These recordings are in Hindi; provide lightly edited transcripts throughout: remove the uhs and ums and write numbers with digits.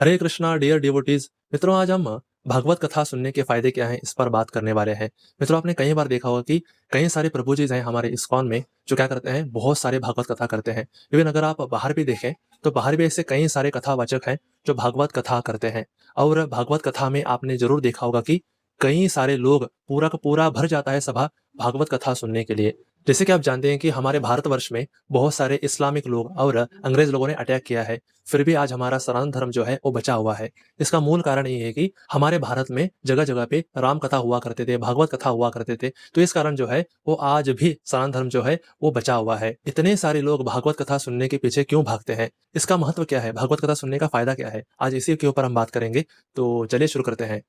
हरे कृष्णा डियर डिवोटीज। मित्रों, आज हम भागवत कथा सुनने के फायदे क्या हैं इस पर बात करने वाले हैं। मित्रों, आपने कई बार देखा होगा कि कई सारे प्रभु जी हैं हमारे इस्कॉन में जो क्या करते हैं, बहुत सारे भागवत कथा करते हैं। इवन अगर आप बाहर भी देखें तो बाहर भी ऐसे कई सारे कथावाचक हैं जो भागवत कथा करते हैं। और भागवत कथा में आपने जरूर देखा होगा कि कई सारे लोग पूरा का पूरा भर जाता है सभा भागवत कथा सुनने के लिए। जैसे कि आप जानते हैं कि हमारे भारतवर्ष में बहुत सारे इस्लामिक लोग और अंग्रेज लोगों ने अटैक किया है, फिर भी आज हमारा सनातन धर्म जो है वो बचा हुआ है। इसका मूल कारण ये है कि हमारे भारत में जगह जगह पे राम कथा हुआ करते थे, भागवत कथा हुआ करते थे। तो इस कारण जो है वो आज भी सनातन धर्म जो है वो बचा हुआ है। इतने सारे लोग भागवत कथा सुनने के पीछे क्यों भागते हैं, इसका महत्व क्या है, भागवत कथा सुनने का फायदा क्या है, आज इसी के ऊपर हम बात करेंगे। तो चलिए शुरू करते हैं।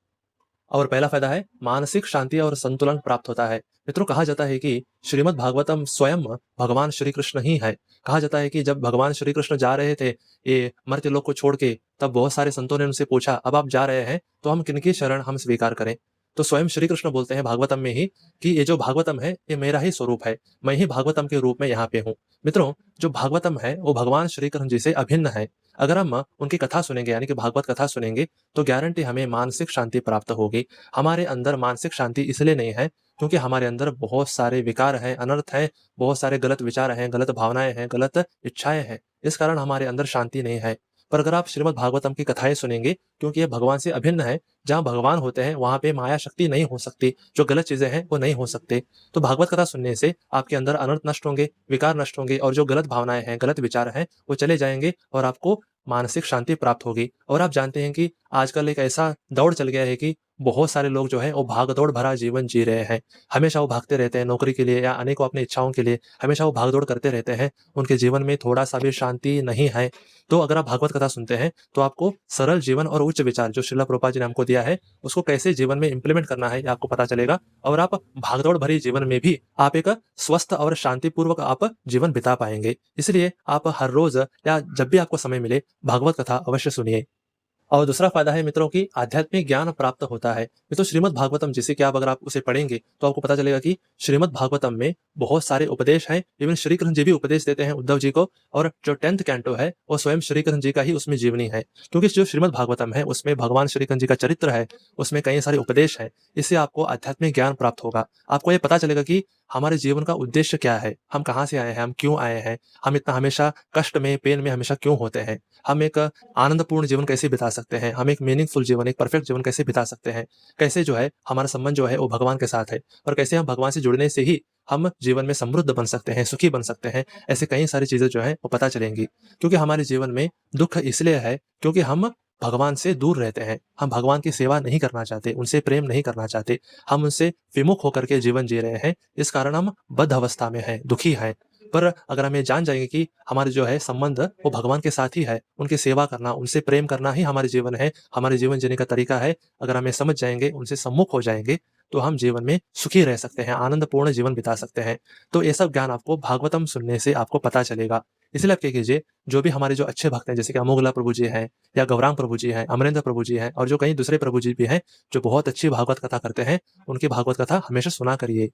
और पहला फायदा है मानसिक शांति और संतुलन प्राप्त होता है। मित्रों, कहा जाता है कि श्रीमद् भागवतम स्वयं भगवान श्री कृष्ण ही है। कहा जाता है कि जब भगवान श्री कृष्ण जा रहे थे ये मर्त्य लोक को छोड़ के, तब बहुत सारे संतों ने उनसे पूछा, अब आप जा रहे हैं तो हम किनकी शरण हम स्वीकार करें। तो स्वयं श्री कृष्ण बोलते हैं भागवतम में ही कि ये जो भागवतम है ये मेरा ही स्वरूप है, मैं ही भागवतम के रूप में यहाँ पे हूँ। मित्रों, जो भागवतम है वो भगवान श्री कृष्ण जी से अभिन्न है। अगर हम उनकी कथा सुनेंगे यानी कि भागवत कथा सुनेंगे तो गारंटी हमें मानसिक शांति प्राप्त होगी। हमारे अंदर मानसिक शांति इसलिए नहीं है क्योंकि हमारे अंदर बहुत सारे विकार हैं, अनर्थ हैं, बहुत सारे गलत विचार हैं, गलत भावनाएं हैं, गलत इच्छाएं हैं। इस कारण हमारे अंदर शांति नहीं है। पर अगर आप श्रीमद् भागवतम की कथाएं सुनेंगे, क्योंकि ये भगवान से अभिन्न है, जहाँ भगवान होते हैं वहां पे माया शक्ति नहीं हो सकती, जो गलत चीजें हैं वो नहीं हो सकते। तो भागवत कथा सुनने से आपके अंदर अनर्थ नष्ट होंगे, विकार नष्ट होंगे और जो गलत भावनाएं हैं, गलत विचार हैं वो चले जाएंगे और आपको मानसिक शांति प्राप्त होगी। और आप जानते हैं कि आजकल एक ऐसा दौड़ चल गया है कि बहुत सारे लोग जो है वो भाग-दौड़ भरा जीवन जी रहे हैं। हमेशा वो भागते रहते हैं नौकरी के लिए या अनेकों अपनी इच्छाओं के लिए, हमेशा वो भाग-दौड़ करते रहते हैं। उनके जीवन में थोड़ा-सा भी शांति नहीं है। तो अगर आप भागवत कथा सुनते हैं, तो आपको सरल जीवन और उच्च विचार जो श्रील प्रभुपाद जी ने हमको दिया है, उसको कैसे जीवन में इम्प्लीमेंट करना है, ये आपको पता चलेगा। और आप भाग-दौड़ भरी जीवन में भी आप एक स्वस्थ और शांतिपूर्वक आप जीवन बिता पाएँगे। इसलिए आप हर रोज़ या जब भी आपको समय मिले, भागवत कथा अवश्य सुनिए। और दूसरा फायदा है मित्रों की आध्यात्मिक ज्ञान प्राप्त होता है। मित्रों, श्रीमद् भागवतम जैसे कि आप अगर आप उसे पढ़ेंगे तो आपको पता चलेगा कि श्रीमद् भागवतम में बहुत सारे उपदेश हैं। इवन श्री कृष्ण जी भी उपदेश देते हैं उद्धव जी को। और जो 10th कैंटो है वो स्वयं श्री कृष्ण जी का ही उसमें जीवनी है, क्योंकि जो श्रीमद् भागवतम है उसमें भगवान श्री कृष्ण जी का चरित्र है, उसमें कई सारे उपदेश हैं। इससे आपको आध्यात्मिक ज्ञान प्राप्त होगा। आपको ये पता चलेगा कि हमारे जीवन का उद्देश्य क्या है, हम कहाँ से आए हैं, हम क्यों आए हैं, हम इतना हमेशा कष्ट में, पेन में हमेशा क्यों होते हैं, हम एक आनंदपूर्ण जीवन कैसे बिता सकते हैं, हम एक मीनिंगफुल जीवन, एक परफेक्ट जीवन कैसे बिता सकते हैं, कैसे जो है हमारा संबंध जो है वो भगवान के साथ है, और कैसे हम भगवान से जुड़ने से ही हम जीवन में समृद्ध बन सकते हैं, सुखी बन सकते हैं। ऐसे कई सारी चीजें जो है वो पता चलेंगी। क्योंकि हमारे जीवन में दुख इसलिए है क्योंकि हम भगवान से दूर रहते हैं, हम भगवान की सेवा नहीं करना चाहते, उनसे प्रेम नहीं करना चाहते, हम उनसे विमुख होकर के जीवन जी रहे हैं। इस कारण हम बद्ध अवस्था में हैं, दुखी हैं। पर अगर हम ये जान जाएंगे कि हमारे जो है संबंध वो भगवान के साथ ही है, उनकी सेवा करना, उनसे प्रेम करना ही हमारे जीवन है, हमारे जीवन जीने का तरीका है, अगर हम ये समझ जाएंगे, उनसे सम्मुख हो जाएंगे, तो हम जीवन में सुखी रह सकते हैं, आनंदपूर्ण जीवन बिता सकते हैं। तो ये सब ज्ञान आपको भागवतम सुनने से आपको पता चलेगा। इसलिए आप क्या कीजिए, जो भी हमारे जो अच्छे भक्त हैं, जैसे कि अमोघला प्रभु जी हैं या गौरांग प्रभु जी हैं, अमरेंद्र प्रभु जी हैं, और जो कई दूसरे प्रभु जी भी हैं जो बहुत अच्छी भागवत कथा करते हैं, उनकी भागवत कथा हमेशा सुना करिए।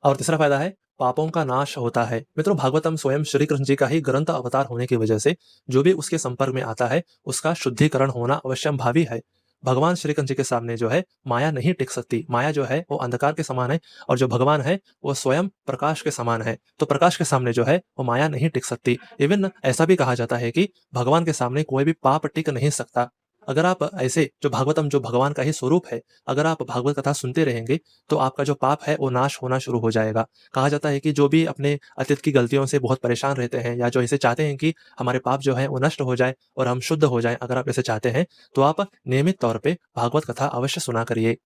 और तीसरा फायदा है पापों का नाश होता है। मित्रों, भागवतम स्वयं श्री कृष्ण जी का ही ग्रंथ अवतार होने की वजह से जो भी उसके संपर्क में आता है उसका शुद्धिकरण होना अवश्यंभावी है। भगवान श्री कृष्ण जी के सामने जो है माया नहीं टिक सकती। माया जो है वो अंधकार के समान है और जो भगवान है वो स्वयं प्रकाश के समान है। तो प्रकाश के सामने जो है वो माया नहीं टिक सकती। इवन ऐसा भी कहा जाता है कि भगवान के सामने कोई भी पाप टिक नहीं सकता। अगर आप ऐसे जो भागवतम जो भगवान का ही स्वरूप है, अगर आप भागवत कथा सुनते रहेंगे तो आपका जो पाप है वो नाश होना शुरू हो जाएगा। कहा जाता है कि जो भी अपने अतीत की गलतियों से बहुत परेशान रहते हैं या जो ऐसे चाहते हैं कि हमारे पाप जो है वो नष्ट हो जाए और हम शुद्ध हो जाएं, अगर आप ऐसे चाहते हैं तो आप नियमित तौर पे भागवत कथा अवश्य सुना करिए।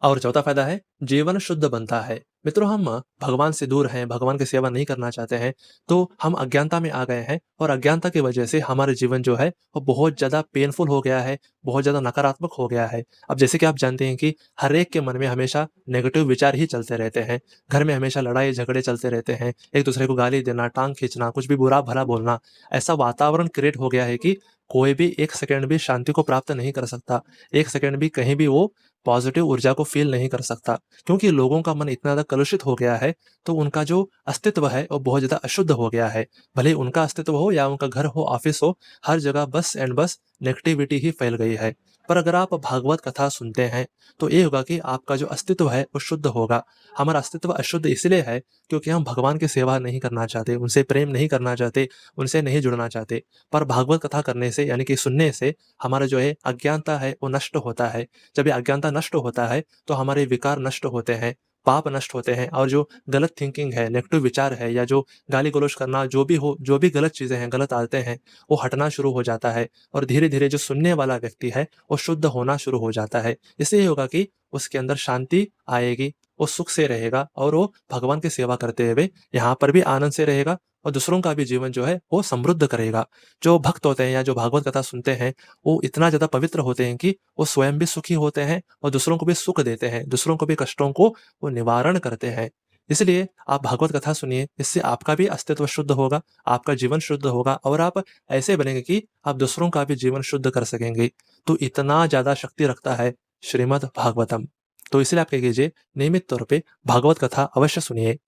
और चौथा फायदा है जीवन शुद्ध बनता है। मित्रों, हम भगवान से दूर हैं, भगवान की सेवा नहीं करना चाहते हैं, तो हम अज्ञानता में आ गए हैं और अज्ञानता की वजह से हमारे जीवन जो है वो बहुत ज़्यादा पेनफुल हो गया है, बहुत ज़्यादा नकारात्मक हो गया है। अब जैसे कि आप जानते हैं कि हर एक के मन में हमेशा नेगेटिव विचार ही चलते रहते हैं। घर में हमेशा लड़ाई झगड़े चलते रहते हैं, एक दूसरे को गाली देना, टांग खींचना, कुछ भी बुरा भला बोलना। ऐसा वातावरण क्रिएट हो गया है कि कोई भी 1 सेकंड भी शांति को प्राप्त नहीं कर सकता। 1 सेकंड भी कहीं भी वो पॉज़िटिव ऊर्जा को फ़ील नहीं कर सकता। क्योंकि लोगों का मन इतना ज़्यादा कलुषित हो गया है, तो उनका जो अस्तित्व है वो बहुत ज़्यादा अशुद्ध हो गया है। भले ही उनका अस्तित्व हो या उनका घर हो, ऑफ़िस हो, हर जगह बस एंड बस नेगेटिविटी ही फैल गई है। पर अगर आप भागवत कथा सुनते हैं, तो ये होगा कि आपका जो अस्तित्व है वो शुद्ध होगा। हमारा अस्तित्व अशुद्ध इसलिए है क्योंकि हम भगवान की सेवा नहीं करना चाहते, उनसे प्रेम नहीं करना चाहते, उनसे नहीं जुड़ना चाहते। पर भागवत कथा करने से यानी कि सुनने से हमारा जो है अज्ञानता है वो नष्ट होता है। जब ये अज्ञानता नष्ट होता है तो हमारे विकार नष्ट होते हैं, पाप नष्ट होते हैं और जो गलत थिंकिंग है, नेगेटिव विचार है या जो गाली-गलौच करना जो भी हो, जो भी गलत चीज़ें हैं, गलत आदतें हैं, वो हटना शुरू हो जाता है और धीरे-धीरे जो सुनने वाला व्यक्ति है, वो शुद्ध होना शुरू हो जाता है। इससे ये होगा कि उसके अंदर शांति आएगी, वो सुख से रहेगा और वो भगवान की सेवा करते हुए यहाँ पर भी आनंद से रहेगा और दूसरों का भी जीवन जो है वो समृद्ध करेगा। जो भक्त होते हैं या जो भागवत कथा सुनते हैं, वो इतना ज़्यादा पवित्र होते हैं कि वो स्वयं भी सुखी होते हैं और दूसरों को भी सुख देते हैं, दूसरों को भी कष्टों को वो निवारण करते हैं। इसलिए आप भागवत कथा सुनिए, इससे आपका भी अस्तित्व शुद्ध होगा, आपका जीवन शुद्ध होगा और आप ऐसे बनेंगे कि आप दूसरों का भी जीवन शुद्ध कर सकेंगे। तो इतना ज़्यादा शक्ति रखता है श्रीमद् भागवतम। तो इसलिए आप क्या कीजिए, नियमित तौर पे भागवत कथा अवश्य सुनिए।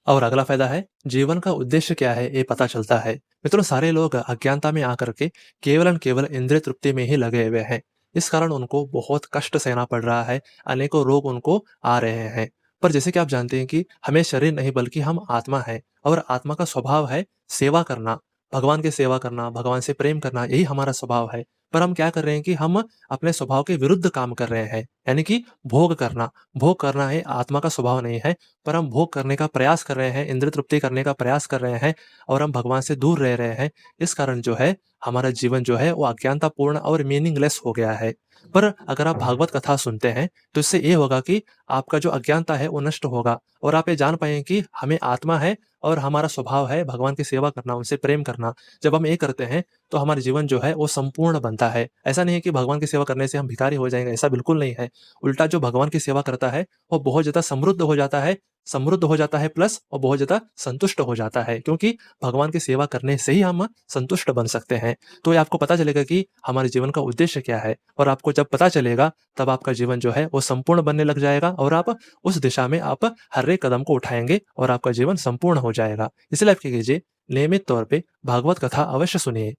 और अगला फ़ायदा है, जीवन का उद्देश्य क्या है ये पता चलता है। मित्रों, सारे लोग अज्ञानता में आकर के केवल इंद्रिय तृप्ति में ही लगे हुए हैं। इस कारण उनको बहुत कष्ट सहना पड़ रहा है, अनेकों रोग उनको आ रहे हैं। पर जैसे कि आप जानते हैं कि हमें शरीर नहीं बल्कि हम आत्मा हैं और आत्मा का स्वभाव है सेवा करना, भगवान की सेवा करना, भगवान से प्रेम करना, यही हमारा स्वभाव है। पर हम क्या कर रहे हैं कि हम अपने स्वभाव के विरुद्ध काम कर रहे हैं, यानी कि भोग करना। भोग करना है आत्मा का स्वभाव नहीं है, पर हम भोग करने का प्रयास कर रहे हैं, इंद्रिय तृप्ति करने का प्रयास कर रहे हैं और हम भगवान से दूर रह रहे हैं। इस कारण जो है हमारा जीवन जो है वो अज्ञानतापूर्ण और मीनिंगलेस हो गया है। पर अगर आप भागवत कथा सुनते हैं तो इससे ये होगा कि आपका जो अज्ञानता है वो नष्ट होगा और आप ये जान पाएंगे कि हमें आत्मा है और हमारा स्वभाव है भगवान की सेवा करना, उनसे प्रेम करना। जब हम ये करते हैं तो हमारा जीवन जो है वो संपूर्ण बनता है। ऐसा नहीं है कि भगवान की सेवा करने से हम भिखारी हो जाएंगे, ऐसा बिल्कुल नहीं है। उल्टा जो भगवान की सेवा करता है वो बहुत ज़्यादा समृद्ध हो जाता है प्लस और बहुत ज़्यादा संतुष्ट हो जाता है, क्योंकि भगवान की सेवा करने से ही हम संतुष्ट बन सकते हैं। तो ये आपको पता चलेगा कि हमारे जीवन का उद्देश्य क्या है और आपको जब पता चलेगा तब आपका जीवन जो है वो संपूर्ण बनने लग जाएगा और आप उस दिशा में आप हर एक कदम को उठाएँगे और आपका जीवन संपूर्ण हो जाएगा। इसलिए आप क्या कीजिए, नियमित तौर पे भागवत कथा अवश्य सुनिए।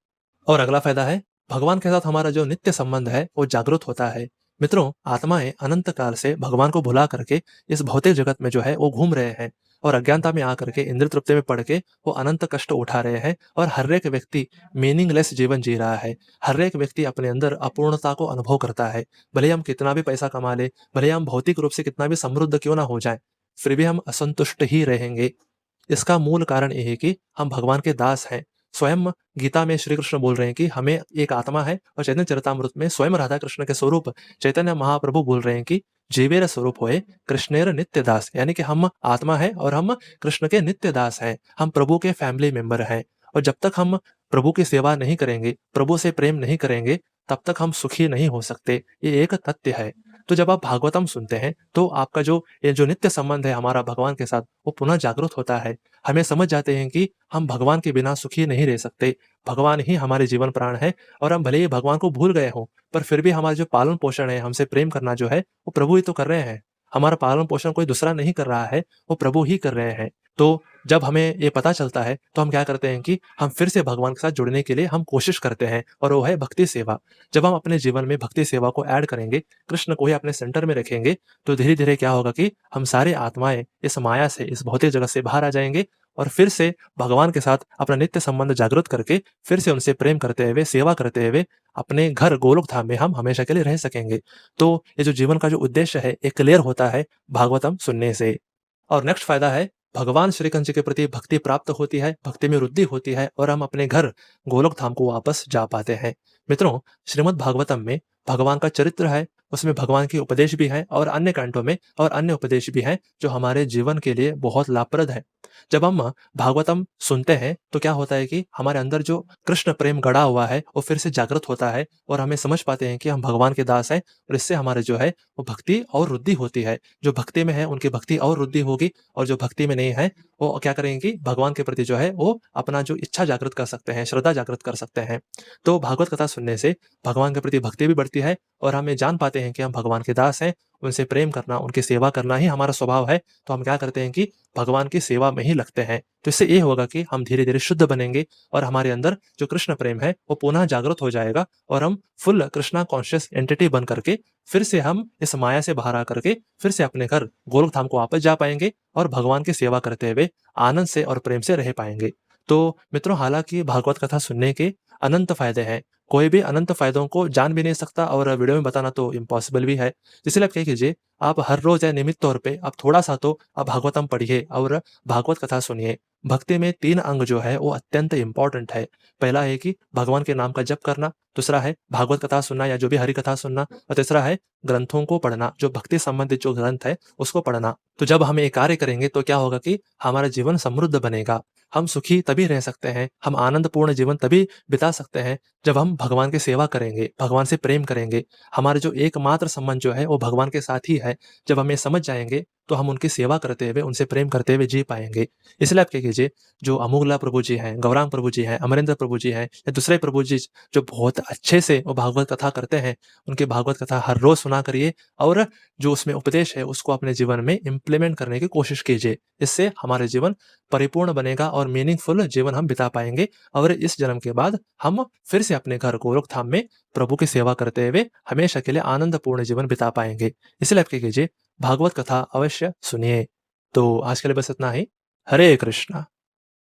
और अगला फ़ायदा है, भगवान के साथ हमारा जो नित्य संबंध है वो जागृत होता है। मित्रों, आत्माएँ अनंत काल से भगवान को भुला करके इस भौतिक जगत में जो है वो घूम रहे हैं और अज्ञानता में आकर के इंद्रिय तृप्ति में पड़ के वो अनंत कष्ट उठा रहे हैं और हर एक व्यक्ति मीनिंगलेस जीवन जी रहा है। हर एक व्यक्ति अपने अंदर अपूर्णता को अनुभव करता है। भले ही हम कितना भी पैसा कमा लें, भले ही हम भौतिक रूप से कितना भी समृद्ध क्यों ना हो जाएँ, फिर भी हम असंतुष्ट ही रहेंगे। इसका मूल कारण ये है कि हम भगवान के दास हैं। स्वयं गीता में श्री कृष्ण बोल रहे हैं कि हमें एक आत्मा है और चैतन्य चरितामृत में स्वयं राधा कृष्ण के स्वरूप चैतन्य महाप्रभु बोल रहे हैं कि जीवेर स्वरूप होए कृष्णेर नित्य दास, यानी कि हम आत्मा है और हम कृष्ण के नित्य दास हैं। हम प्रभु के फैमिली मेंबर हैं और जब तक हम प्रभु की सेवा नहीं करेंगे, प्रभु से प्रेम नहीं करेंगे, तब तक हम सुखी नहीं हो सकते। ये एक तथ्य है। तो जब आप भागवतम सुनते हैं तो आपका जो ये जो नित्य संबंध है हमारा भगवान के साथ वो पुनः जागृत होता है। हमें समझ जाते हैं कि हम भगवान के बिना सुखी नहीं रह सकते। भगवान ही हमारे जीवन प्राण है और हम भले ही भगवान को भूल गए हों, पर फिर भी हमारा जो पालन-पोषण है, हमसे प्रेम करना जो है, वो प्रभु ही तो कर रहे हैं। हमारा पालन-पोषण कोई दूसरा नहीं कर रहा है, वो प्रभु ही कर रहे हैं। तो जब हमें ये पता चलता है, तो हम क्या करते हैं कि हम फिर से भगवान के साथ जुड़ने के लिए हम कोशिश करते हैं और वो है भक्ति सेवा। जब हम अपने जीवन में भक्ति सेवा को ऐड करेंगे, कृष्ण को ही अपने सेंटर में रखेंगे, तो धीरे-धीरे क्या होगा कि हम सारी आत्माएँ इस माया से, इस भौतिक जगत से बाहर आ जाएँगे और फिर से भगवान के साथ अपना नित्य संबंध जागृत करके, फिर से उनसे प्रेम करते हुए, सेवा करते हुए, अपने घर गोलोक धाम में हम हमेशा के लिए रह सकेंगे। तो ये जो जीवन का जो उद्देश्य है, ये क्लियर होता है भागवतम सुनने से। और नेक्स्ट फ़ायदा है, भगवान श्री कृष्ण के प्रति भक्ति प्राप्त होती है, भक्ति में वृद्धि होती है और हम अपने घर गोलोक धाम को वापस जा पाते हैं। मित्रों, श्रीमद् भागवतम में भगवान का चरित्र है, उसमें भगवान के उपदेश भी हैं और अन्य कैंटों में और अन्य उपदेश भी हैं जो हमारे जीवन के लिए बहुत लाभप्रद है। जब हम भागवतम सुनते हैं तो क्या होता है कि हमारे अंदर जो कृष्ण प्रेम गड़ा हुआ है वो फिर से जागृत होता है और हमें समझ पाते हैं कि हम भगवान के दास हैं और इससे हमारे जो है वो भक्ति और वृद्धि होती है। जो भक्ति में है उनकी भक्ति और वृद्धि होगी और जो भक्ति में नहीं है वो क्या करेंगे कि भगवान के प्रति जो है वो अपना जो इच्छा जागृत कर सकते हैं, श्रद्धा जागृत कर सकते हैं। तो भागवत कथा सुनने से भगवान के प्रति भक्ति भी बढ़ती है और हमें जान पाते हैं कि हम भगवान के दास हैं, उनसे प्रेम करना, उनकी सेवा करना ही हमारा स्वभाव है। तो हम क्या करते हैं कि भगवान की सेवा में ही लगते हैं। तो इससे ये होगा कि हम धीरे-धीरे शुद्ध बनेंगे और हमारे अंदर जो कृष्ण प्रेम है वो पुनः जागृत हो जाएगा और हम फुल कृष्णा कॉन्शियस एंटिटी बन करके फिर से हम इस माया से बाहर आकर के फिर से अपने घर गोलोक धाम को वापस जा पाएँगे और भगवान की सेवा करते हुए आनंद से और प्रेम से रह पाएँगे। तो मित्रों, हालाँकि भागवत कथा सुनने के अनंत फ़ायदे हैं। कोई भी अनंत फ़ायदों को जान भी नहीं सकता और वीडियो में बताना तो इम्पॉसिबल भी है। इसलिए आप क्या कीजिए, आप हर रोज़ या नियमित तौर पे आप थोड़ा-सा तो आप भागवतम पढ़िए और भागवत कथा सुनिए। भक्ति में 3 अंग जो है वो अत्यंत इम्पोर्टेंट है। पहला है कि भगवान के नाम का जप करना, दूसरा है भागवत कथा सुनना या जो भी हरि कथा सुनना और तीसरा है ग्रंथों को पढ़ना, जो भक्ति संबंधित जो ग्रंथ है उसको पढ़ना। तो जब हम ये कार्य करेंगे तो क्या होगा कि हमारा जीवन समृद्ध बनेगा। हम सुखी तभी रह सकते हैं, हम आनंदपूर्ण जीवन तभी बिता सकते हैं जब हम भगवान की सेवा करेंगे, भगवान से प्रेम करेंगे। हमारे जो एकमात्र संबंध जो है वो भगवान के साथ ही है। जब हम ये समझ जाएँगे तो हम उनकी सेवा करते हुए, उनसे प्रेम करते हुए जी पाएँगे। इसलिए आप क्या कीजिए, जो अमोघला प्रभु जी हैं, गौरांग प्रभु जी हैं, अमरेंद्र प्रभु जी हैं या दूसरे प्रभु जी जो बहुत अच्छे से वो भागवत कथा करते हैं, उनकी भागवत कथा हर रोज़ सुना करिए और जो उसमें उपदेश है उसको अपने जीवन में इम्प्लीमेंट करने की कोशिश कीजिए। इससे हमारे जीवन परिपूर्ण बनेगा और मीनिंगफुल जीवन हम बिता पाएँगे और इस जन्म के बाद हम फिर से अपने घर गोलोक धाम में प्रभु की सेवा करते हुए हमेशा के लिए आनंदपूर्ण जीवन बिता पाएँगे। इसलिए आप क्या कीजिए, भागवत कथा अवश्य सुनिए। तो आज के लिए बस इतना ही। हरे कृष्णा।